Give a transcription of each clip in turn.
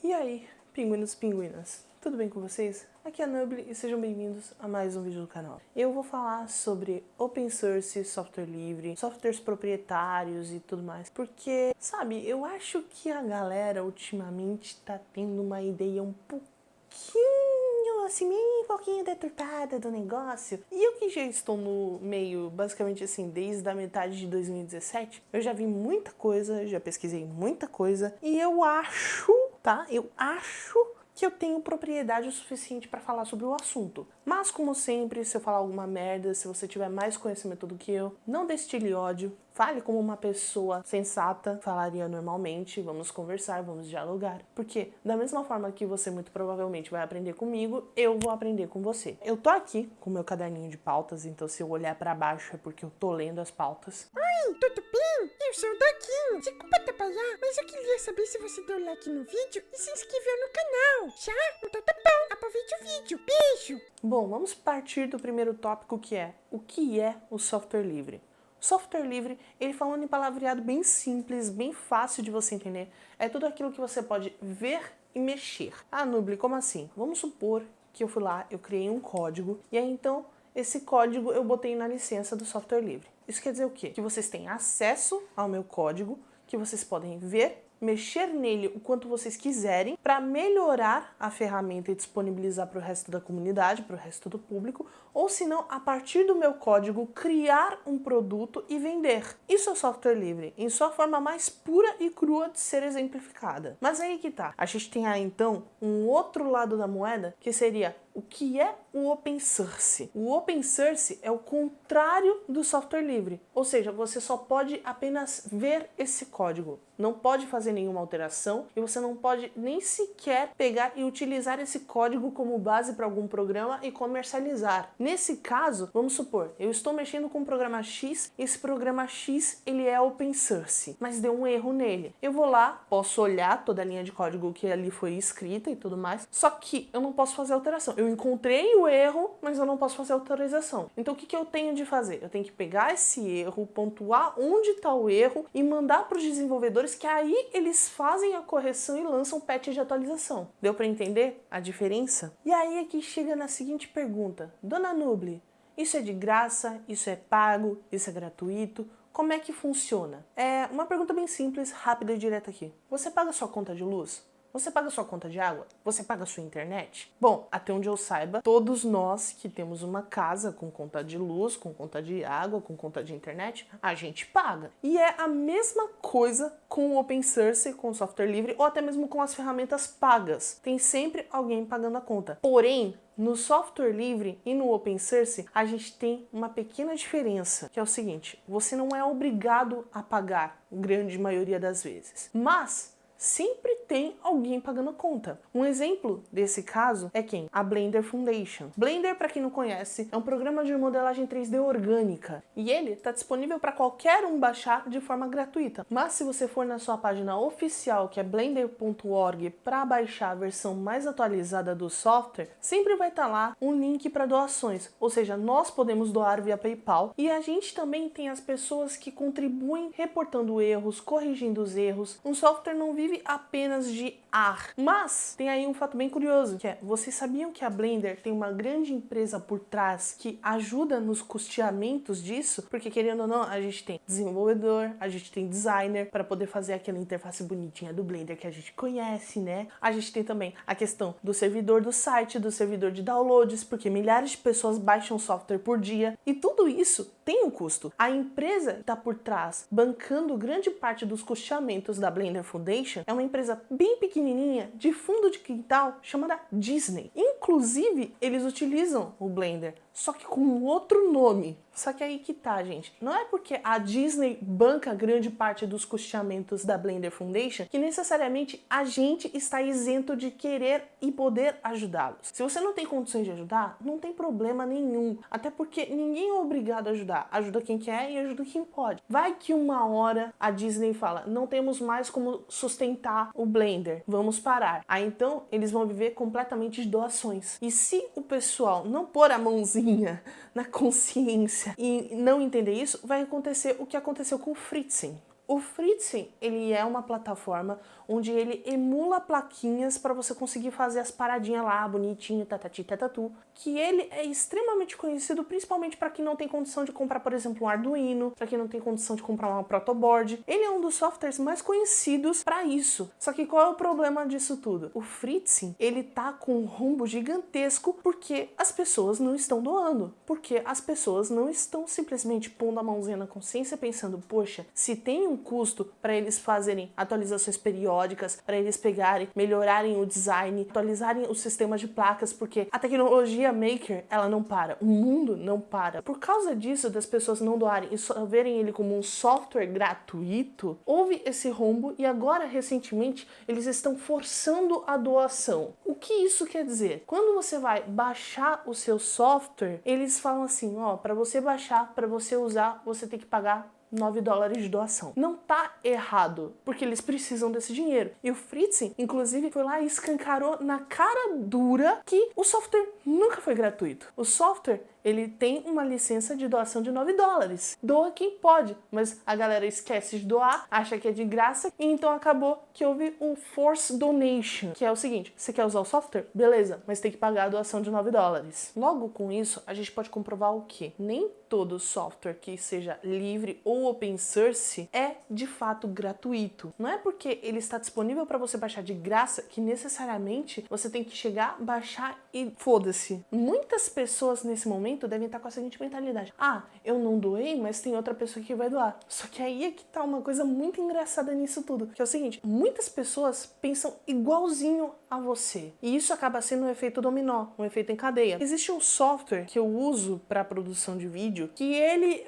E aí, pinguinos e pinguinas, tudo bem com vocês? Aqui é a Nubly e sejam bem-vindos a mais um vídeo do canal. Eu vou falar sobre open source, software livre, softwares proprietários e tudo mais, porque, sabe, eu acho que a galera ultimamente tá tendo uma ideia um pouquinho assim, um pouquinho deturpada do negócio. E eu que já estou no meio, basicamente assim, desde a metade de 2017, eu já vi muita coisa, já pesquisei muita coisa, e eu acho, tá? Eu acho que eu tenho propriedade o suficiente para falar sobre o assunto. Mas, como sempre, se eu falar alguma merda, se você tiver mais conhecimento do que eu, não destile ódio, fale como uma pessoa sensata falaria normalmente, vamos conversar, vamos dialogar. Porque, da mesma forma que você muito provavelmente vai aprender comigo, eu vou aprender com você. Eu tô aqui com meu caderninho de pautas, então se eu olhar para baixo é porque eu tô lendo as pautas. Oi, tudo bem? Eu sou o Doquinho. Desculpa atrapalhar, mas eu queria saber se você deu like no vídeo e se inscreveu no canal. Já? Então tá bom. Aproveite o vídeo. Beijo! Bom, vamos partir do primeiro tópico que é o que é o software livre. O software livre, ele falando em palavreado bem simples, bem fácil de você entender, é tudo aquilo que você pode ver e mexer. Ah, Nubly, como assim? Vamos supor que eu fui lá, eu criei um código e aí então esse código eu botei na licença do software livre. Isso quer dizer o quê? Que vocês têm acesso ao meu código, que vocês podem ver, mexer nele o quanto vocês quiserem para melhorar a ferramenta e disponibilizar para o resto da comunidade, para o resto do público, ou se não, a partir do meu código, criar um produto e vender. Isso é software livre, em sua forma mais pura e crua de ser exemplificada. Mas aí que tá, a gente tem aí então um outro lado da moeda, que seria o que é o open source. O open source é o contrário do software livre, ou seja, você só pode apenas ver esse código, não pode fazer nenhuma alteração e você não pode nem sequer pegar e utilizar esse código como base para algum programa e comercializar. Nesse caso, vamos supor, eu estou mexendo com um programa X, esse programa X ele é open source, mas deu um erro nele. Eu vou lá, posso olhar toda a linha de código que ali foi escrita e tudo mais, só que eu não posso fazer alteração. Eu encontrei o erro, mas eu não posso fazer autorização. Então o que eu tenho de fazer? Eu tenho que pegar esse erro, pontuar onde está o erro e mandar para os desenvolvedores que aí eles fazem a correção e lançam patch de atualização. Deu para entender a diferença? E aí é que chega na seguinte pergunta. Dona Nubly, isso é de graça? Isso é pago? Isso é gratuito? Como é que funciona? É uma pergunta bem simples, rápida e direta aqui. Você paga sua conta de luz? Você paga sua conta de água? Você paga sua internet? Bom, até onde eu saiba, todos nós que temos uma casa com conta de luz, com conta de água, com conta de internet, a gente paga. E é a mesma coisa com o open source, com o software livre, ou até mesmo com as ferramentas pagas. Tem sempre alguém pagando a conta. Porém, no software livre e no open source, a gente tem uma pequena diferença, que é o seguinte, você não é obrigado a pagar, a grande maioria das vezes. Mas sempre tem alguém pagando a conta. Um exemplo desse caso é quem? A Blender Foundation. Blender, para quem não conhece, é um programa de modelagem 3D orgânica e ele está disponível para qualquer um baixar de forma gratuita. Mas se você for na sua página oficial, que é blender.org, para baixar a versão mais atualizada do software, sempre vai estar lá um link para doações. Ou seja, nós podemos doar via PayPal e a gente também tem as pessoas que contribuem reportando erros, corrigindo os erros. Um software não vive apenas de ar. Mas tem aí um fato bem curioso, que é, vocês sabiam que a Blender tem uma grande empresa por trás que ajuda nos custeamentos disso? Porque querendo ou não, a gente tem desenvolvedor, a gente tem designer para poder fazer aquela interface bonitinha do Blender que a gente conhece, né? A gente tem também a questão do servidor do site, do servidor de downloads, porque milhares de pessoas baixam software por dia e tudo isso tem um custo. A empresa que está por trás, bancando grande parte dos custeamentos da Blender Foundation, é uma empresa bem pequenininha, de fundo de quintal, chamada Disney. Inclusive, eles utilizam o Blender, só que com outro nome. Só que aí que tá, gente. Não é porque a Disney banca grande parte dos custeamentos da Blender Foundation que necessariamente a gente está isento de querer e poder ajudá-los. Se você não tem condições de ajudar, não tem problema nenhum. Até porque ninguém é obrigado a ajudar. Ajuda quem quer e ajuda quem pode. Vai que uma hora a Disney fala, não temos mais como sustentar o Blender, vamos parar. Aí então eles vão viver completamente de doações. E se o pessoal não pôr a mãozinha na consciência e não entender isso, vai acontecer o que aconteceu com o Fritzen. O Fritzen, ele é uma plataforma onde ele emula plaquinhas para você conseguir fazer as paradinhas lá, bonitinho, tatati, tatatu, que ele é extremamente conhecido principalmente para quem não tem condição de comprar, por exemplo, um Arduino, para quem não tem condição de comprar uma protoboard. Ele é um dos softwares mais conhecidos para isso. Só que qual é o problema disso tudo? O Fritzen, ele tá com um rombo gigantesco porque as pessoas não estão doando, porque as pessoas não estão simplesmente pondo a mãozinha na consciência pensando, poxa, se tem um custo para eles fazerem atualizações periódicas, para eles pegarem, melhorarem o design, atualizarem os sistemas de placas, porque a tecnologia maker, ela não para, o mundo não para. Por causa disso, das pessoas não doarem e só verem ele como um software gratuito, houve esse rombo e agora, recentemente, eles estão forçando a doação. O que isso quer dizer? Quando você vai baixar o seu software, eles falam assim, ó, para você baixar, para você usar, você tem que pagar $9 de doação. Não tá errado, porque eles precisam desse dinheiro. E o Fritzen, inclusive, foi lá e escancarou na cara dura que o software nunca foi gratuito. O software, ele tem uma licença de doação de $9. Doa quem pode, mas a galera esquece de doar, acha que é de graça, e então acabou que houve o Force Donation, que é o seguinte, você quer usar o software? Beleza, mas tem que pagar a doação de $9. Logo com isso, a gente pode comprovar o quê? Nem todo software que seja livre ou open source é de fato gratuito. Não é porque ele está disponível para você baixar de graça que necessariamente você tem que chegar, baixar e foda-se. Muitas pessoas nesse momento devem estar com a seguinte mentalidade: ah, eu não doei, mas tem outra pessoa que vai doar. Só que aí é que tá uma coisa muito engraçada nisso tudo, que é o seguinte, muitas pessoas pensam igualzinho a você. E isso acaba sendo um efeito dominó, um efeito em cadeia. Existe um software que eu uso para produção de vídeo, que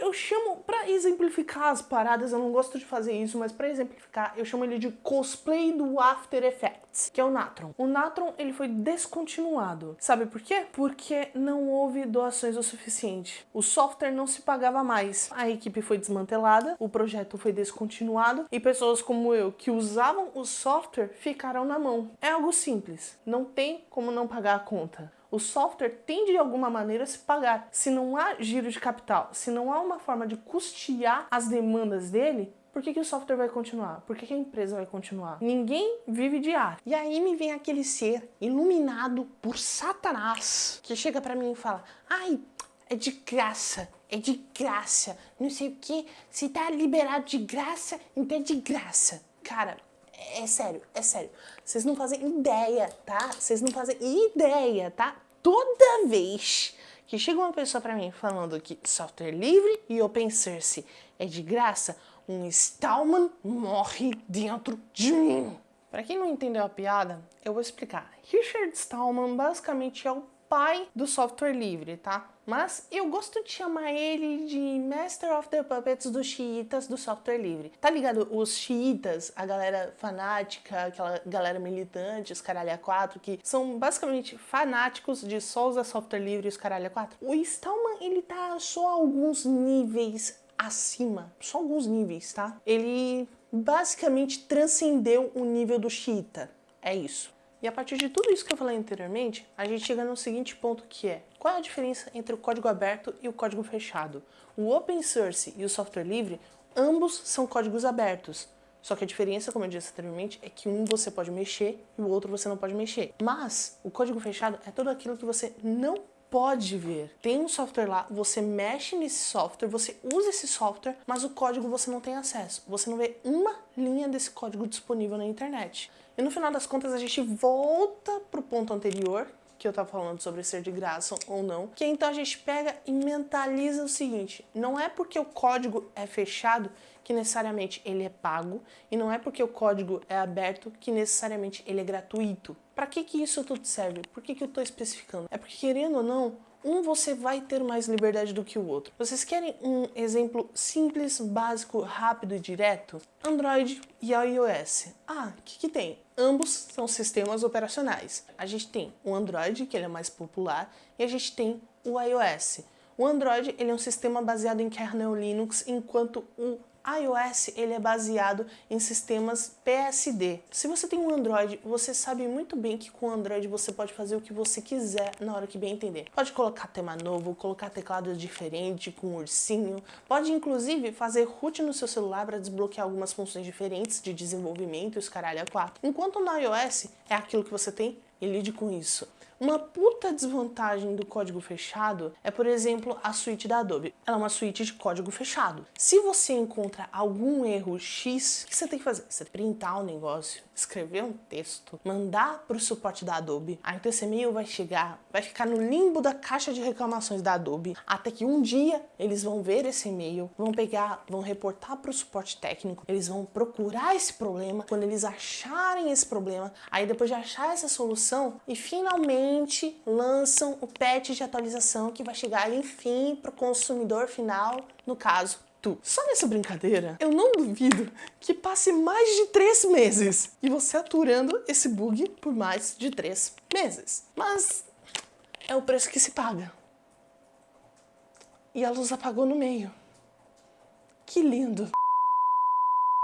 eu chamo, para exemplificar as paradas, eu não gosto de fazer isso, mas para exemplificar, eu chamo ele de cosplay do After Effects, que é o Natron. O Natron, ele foi descontinuado. Sabe por quê? Porque não houve doações o suficiente. O software não se pagava mais. A equipe foi desmantelada, o projeto foi descontinuado e pessoas como eu, que usavam o software, ficaram na mão. É algo simples. Não tem como não pagar a conta. O software tem de alguma maneira se pagar. Se não há giro de capital, se não há uma forma de custear as demandas dele, por que o software vai continuar? Por que a empresa vai continuar? Ninguém vive de arte. E aí me vem aquele ser iluminado por Satanás que chega pra mim e fala: ai, é de graça, não sei o que, se tá liberado de graça, então é de graça. Cara, é sério. Vocês não fazem ideia, tá? Toda vez que chega uma pessoa pra mim falando que software livre e open source é de graça, um Stallman morre dentro de mim. Pra quem não entendeu a piada, eu vou explicar. Richard Stallman basicamente é o pai do software livre, tá? Mas eu gosto de chamar ele de Master of the Puppets dos xiitas do software livre. Tá ligado? Os xiitas, a galera fanática, aquela galera militante, os caralho a quatro, que são basicamente fanáticos de só usar software livre e os caralho a quatro. O Stallman, ele tá só alguns níveis acima, só alguns níveis, tá? Ele basicamente transcendeu o nível do xiita. É isso. E a partir de tudo isso que eu falei anteriormente, a gente chega no seguinte ponto, que é: qual é a diferença entre o código aberto e o código fechado? O open source e o software livre, ambos são códigos abertos. Só que a diferença, como eu disse anteriormente, é que um você pode mexer e o outro você não pode mexer. Mas o código fechado é tudo aquilo que você não pode ver. Tem um software lá, você mexe nesse software, você usa esse software, mas o código você não tem acesso. Você não vê uma linha desse código disponível na internet. E no final das contas a gente volta pro ponto anterior, que eu tava falando sobre ser de graça ou não, que então a gente pega e mentaliza o seguinte: não é porque o código é fechado que necessariamente ele é pago, e não é porque o código é aberto que necessariamente ele é gratuito. Para que isso tudo serve? Por que eu tô especificando? É porque, querendo ou não, você vai ter mais liberdade do que o outro. Vocês querem um exemplo simples, básico, rápido e direto? Android e iOS. Ah, o que tem? Ambos são sistemas operacionais. A gente tem o Android, que ele é mais popular, e a gente tem o iOS. O Android, ele é um sistema baseado em kernel Linux, enquanto o iOS ele é baseado em sistemas PSD. Se você tem um Android, você sabe muito bem que com o Android você pode fazer o que você quiser na hora que bem entender. Pode colocar tema novo, colocar teclado diferente, com ursinho. Pode inclusive fazer root no seu celular para desbloquear algumas funções diferentes de desenvolvimento e os caralho a quatro. Enquanto no iOS é aquilo que você tem e lide com isso. Uma puta desvantagem do código fechado é, por exemplo, a suíte da Adobe. Ela é uma suíte de código fechado. Se você encontra algum erro X, o que você tem que fazer? Você printar o negócio, escrever um texto, mandar para o suporte da Adobe. Aí então esse e-mail vai chegar, vai ficar no limbo da caixa de reclamações da Adobe, até que um dia eles vão ver esse e-mail, vão pegar, vão reportar para o suporte técnico, eles vão procurar esse problema. Quando eles acharem esse problema, aí depois de achar essa solução, e finalmente lançam o patch de atualização que vai chegar, enfim, para o consumidor final, no caso, tu. Só nessa brincadeira, eu não duvido que passe mais de 3 meses e você aturando esse bug por mais de 3 meses. Mas é o preço que se paga. E a luz apagou no meio. Que lindo!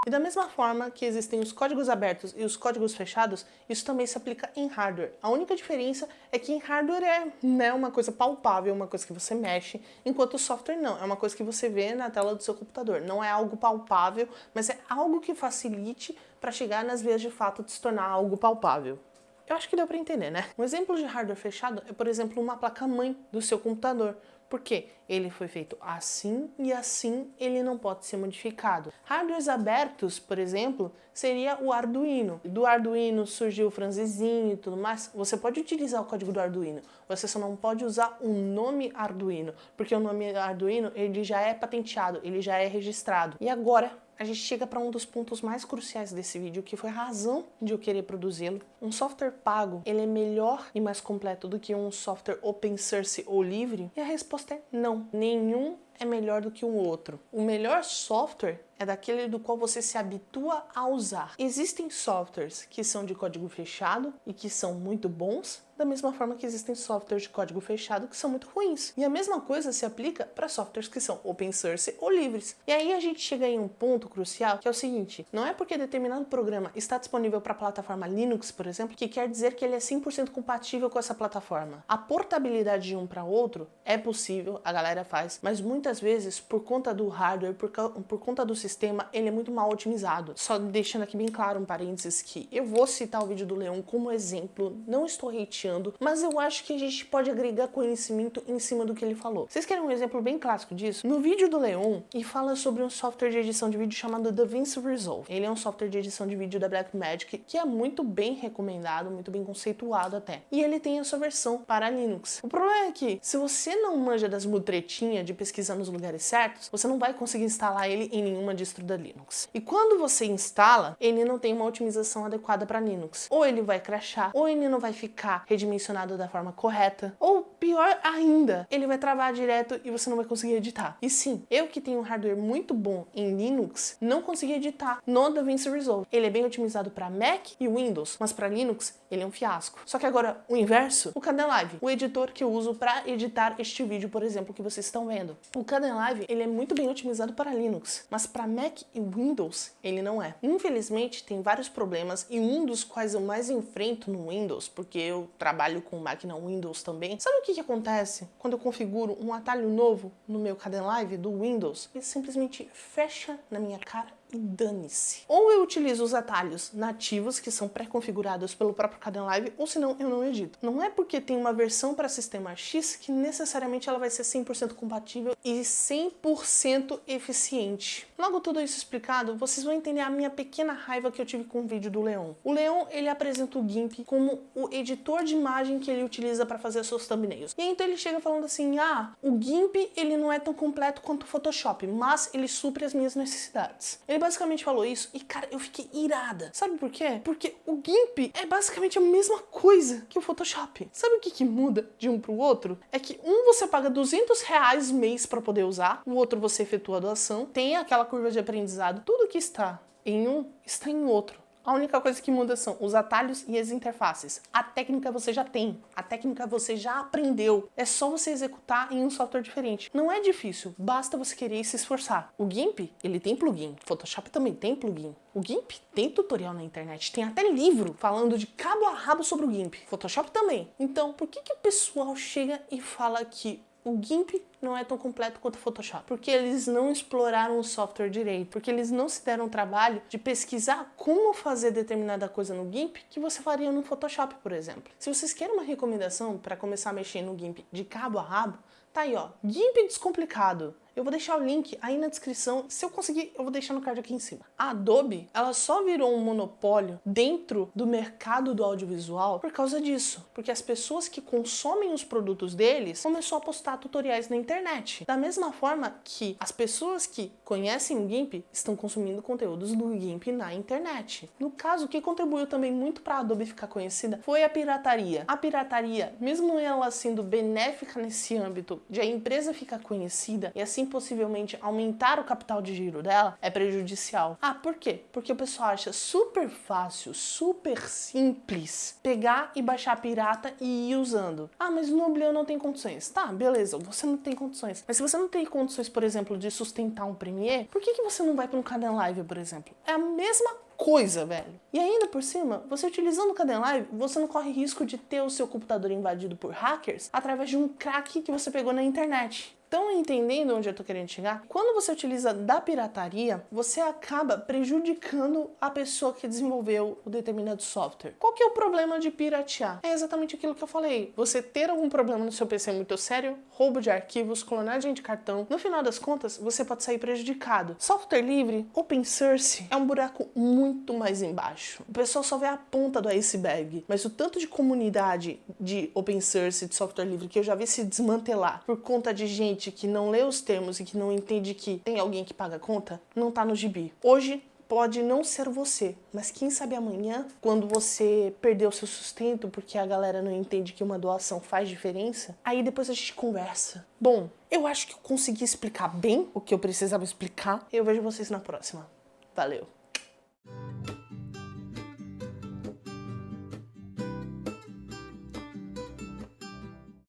E da mesma forma que existem os códigos abertos e os códigos fechados, isso também se aplica em hardware. A única diferença é que em hardware é uma coisa palpável, uma coisa que você mexe, enquanto o software não, é uma coisa que você vê na tela do seu computador. Não é algo palpável, mas é algo que facilite para chegar nas vias de fato de se tornar algo palpável. Eu acho que deu para entender, né? Um exemplo de hardware fechado é, por exemplo, uma placa-mãe do seu computador. Porque ele foi feito assim e assim ele não pode ser modificado. Hardwares abertos, por exemplo, seria o Arduino. Do Arduino surgiu o franzizinho e tudo mais. Você pode utilizar o código do Arduino, você só não pode usar o nome Arduino, porque o nome Arduino ele já é patenteado, ele já é registrado. E agora a gente chega para um dos pontos mais cruciais desse vídeo, que foi a razão de eu querer produzi-lo. Um software pago, ele é melhor e mais completo do que um software open source ou livre? E a resposta é não. Nenhum é melhor do que o outro. O melhor software é daquele do qual você se habitua a usar. Existem softwares que são de código fechado e que são muito bons, da mesma forma que existem softwares de código fechado que são muito ruins. E a mesma coisa se aplica para softwares que são open source ou livres. E aí a gente chega em um ponto crucial, que é o seguinte: não é porque determinado programa está disponível para a plataforma Linux, por exemplo, que quer dizer que ele é 100% compatível com essa plataforma. A portabilidade de um para outro é possível, a galera faz, mas muitas vezes, por conta do hardware, por conta do sistema, ele é muito mal otimizado. Só deixando aqui bem claro um parênteses que eu vou citar o vídeo do Leon como exemplo, não estou hateando, mas eu acho que a gente pode agregar conhecimento em cima do que ele falou. Vocês querem um exemplo bem clássico disso? No vídeo do Leon, ele fala sobre um software de edição de vídeo chamado DaVinci Resolve. Ele é um software de edição de vídeo da Blackmagic que é muito bem recomendado, muito bem conceituado até. E ele tem a sua versão para Linux. O problema é que, se você não manja das mutretinhas de pesquisar nos lugares certos, você não vai conseguir instalar ele em nenhuma distro da Linux. E quando você instala, ele não tem uma otimização adequada para Linux. Ou ele vai crashar, ou ele não vai ficar redimensionado da forma correta, ou pior ainda, ele vai travar direto e você não vai conseguir editar. E sim, eu que tenho um hardware muito bom em Linux, não consegui editar no DaVinci Resolve. Ele é bem otimizado para Mac e Windows, mas para Linux ele é um fiasco. Só que agora, o inverso, o Kdenlive, o editor que eu uso para editar este vídeo, por exemplo, que vocês estão vendo. O Kdenlive, ele é muito bem otimizado para Linux, mas para Mac e Windows, ele não é. Infelizmente, tem vários problemas, e um dos quais eu mais enfrento no Windows, porque eu trabalho com máquina Windows também. Sabe o que acontece quando eu configuro um atalho novo no meu Kdenlive do Windows? Ele simplesmente fecha na minha cara e dane-se. Ou eu utilizo os atalhos nativos, que são pré-configurados pelo próprio Kdenlive, ou senão eu não edito. Não é porque tem uma versão para sistema X que necessariamente ela vai ser 100% compatível e 100% eficiente. Logo tudo isso explicado, vocês vão entender a minha pequena raiva que eu tive com o vídeo do Leon. O Leon, ele apresenta o GIMP como o editor de imagem que ele utiliza para fazer seus thumbnails. E então ele chega falando assim, o GIMP ele não é tão completo quanto o Photoshop, mas ele supre as minhas necessidades. Ele basicamente falou isso e, cara, eu fiquei irada. Sabe por quê? Porque o GIMP é basicamente a mesma coisa que o Photoshop. Sabe o que muda de um pro outro? É que um você paga R$200 mês para poder usar, o outro você efetua a doação, tem aquela curva de aprendizado, tudo que está em um está em outro. A única coisa que muda são os atalhos e as interfaces. A técnica você já tem, a técnica você já aprendeu. É só você executar em um software diferente. Não é difícil, basta você querer e se esforçar. O GIMP, ele tem plugin. Photoshop também tem plugin. O GIMP tem tutorial na internet, tem até livro falando de cabo a rabo sobre o GIMP. Photoshop também. Então, por que o pessoal chega e fala que o GIMP não é tão completo quanto o Photoshop? Porque eles não exploraram o software direito, porque eles não se deram o trabalho de pesquisar como fazer determinada coisa no GIMP que você faria no Photoshop, por exemplo. Se vocês querem uma recomendação para começar a mexer no GIMP de cabo a rabo, tá aí, ó, GIMP Descomplicado. Eu vou deixar o link aí na descrição. Se eu conseguir, eu vou deixar no card aqui em cima. A Adobe, ela só virou um monopólio dentro do mercado do audiovisual por causa disso. Porque as pessoas que consomem os produtos deles começaram a postar tutoriais na internet. Da mesma forma que as pessoas que conhecem o GIMP estão consumindo conteúdos do GIMP na internet. No caso, o que contribuiu também muito para a Adobe ficar conhecida foi a pirataria. A pirataria, mesmo ela sendo benéfica nesse âmbito de a empresa ficar conhecida e assim possivelmente aumentar o capital de giro dela, é prejudicial. Ah, por quê? Porque o pessoal acha super fácil, super simples pegar e baixar pirata e ir usando. Ah, mas no Oblivion não tem condições. Tá, beleza, você não tem condições. Mas se você não tem condições, por exemplo, de sustentar um Premiere, por que você não vai para um Kdenlive, por exemplo? É a mesma coisa, velho. E ainda por cima, você utilizando o Kdenlive, você não corre risco de ter o seu computador invadido por hackers através de um crack que você pegou na internet. Estão entendendo onde eu tô querendo chegar? Quando você utiliza da pirataria, você acaba prejudicando a pessoa que desenvolveu o determinado software. Qual que é o problema de piratear? É exatamente aquilo que eu falei. Você ter algum problema no seu PC muito sério, roubo de arquivos, clonagem de cartão, no final das contas, você pode sair prejudicado. Software livre, open source, é um buraco muito mais embaixo. O pessoal só vê a ponta do iceberg, mas o tanto de comunidade de open source, de software livre, que eu já vi se desmantelar por conta de gente que não lê os termos e que não entende que tem alguém que paga a conta, não tá no gibi. Hoje pode não ser você, mas quem sabe amanhã, quando você perder o seu sustento porque a galera não entende que uma doação faz diferença, aí depois a gente conversa. Bom, eu acho que eu consegui explicar bem o que eu precisava explicar. Eu vejo vocês na próxima. Valeu!